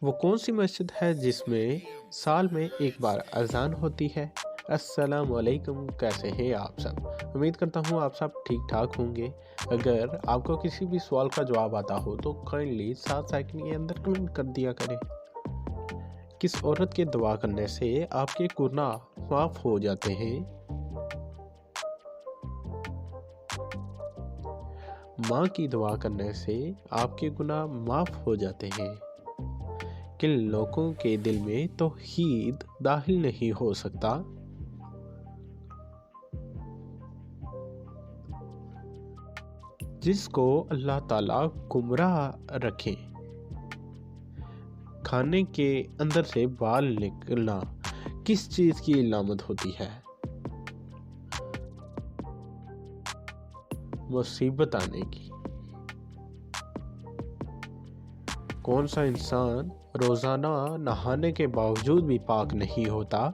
وہ کون سی مسجد ہے جس میں سال میں ایک بار اذان ہوتی ہے؟ السلام علیکم، کیسے ہیں آپ سب؟ امید کرتا ہوں آپ سب ٹھیک ٹھاک ہوں گے۔ اگر آپ کو کسی بھی سوال کا جواب آتا ہو تو کائنڈلی 7 سیکنڈ کے اندر کمنٹ کر دیا کریں۔ کس عورت کے دعا کرنے سے آپ کے گناہ معاف ہو جاتے ہیں؟ ماں کی دعا کرنے سے آپ کے گناہ معاف ہو جاتے ہیں۔ کن لوگوں کے دل میں توحید داخل نہیں ہو سکتا؟ جس کو اللہ تعالیٰ گمراہ رکھے۔ کھانے کے اندر سے بال نکلنا کس چیز کی علامت ہوتی ہے؟ مصیبت آنے کی۔ کون سا انسان روزانہ نہانے کے باوجود بھی پاک نہیں ہوتا؟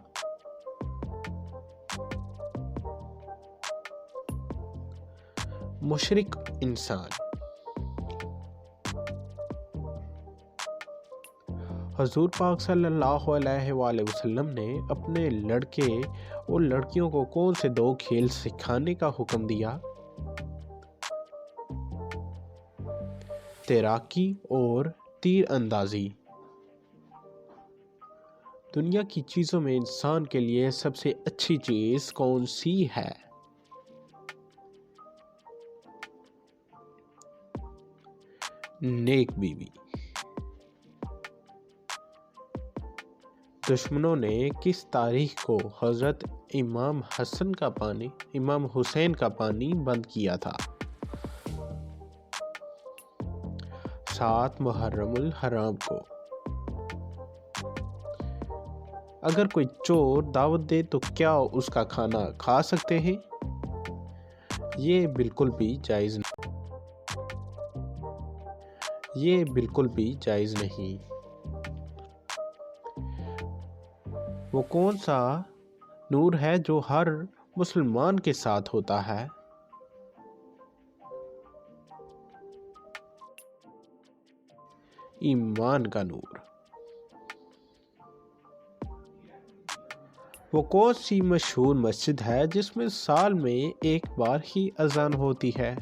مشرک انسان۔ حضور پاک صلی اللہ علیہ وآلہ وسلم نے اپنے لڑکے اور لڑکیوں کو کون سے 2 کھیل سکھانے کا حکم دیا؟ تیراکی اور تیر اندازی۔ دنیا کی چیزوں میں انسان کے لیے سب سے اچھی چیز کون سی ہے؟ نیک بیوی۔ دشمنوں نے کس تاریخ کو حضرت امام حسین کا پانی بند کیا تھا؟ 7 محرم الحرام کو۔ اگر کوئی چور دعوت دے تو کیا اس کا کھانا کھا سکتے ہیں؟ یہ بالکل بھی جائز نہیں۔ وہ کون سا نور ہے جو ہر مسلمان کے ساتھ ہوتا ہے؟ ایمان کا نور۔ وہ کون سی مشہور مسجد ہے جس میں سال میں ایک بار ہی اذان ہوتی ہے؟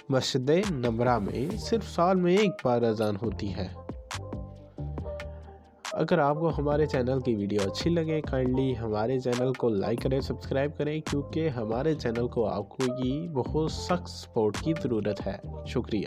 مسجد نمرہ میں صرف سال میں ایک بار اذان ہوتی ہے۔ اگر آپ کو ہمارے چینل کی ویڈیو اچھی لگے کائنڈلی ہمارے چینل کو لائک کریں، سبسکرائب کریں، کیونکہ ہمارے چینل کو آپ کو بہت سخت سپورٹ کی ضرورت ہے۔ شکریہ۔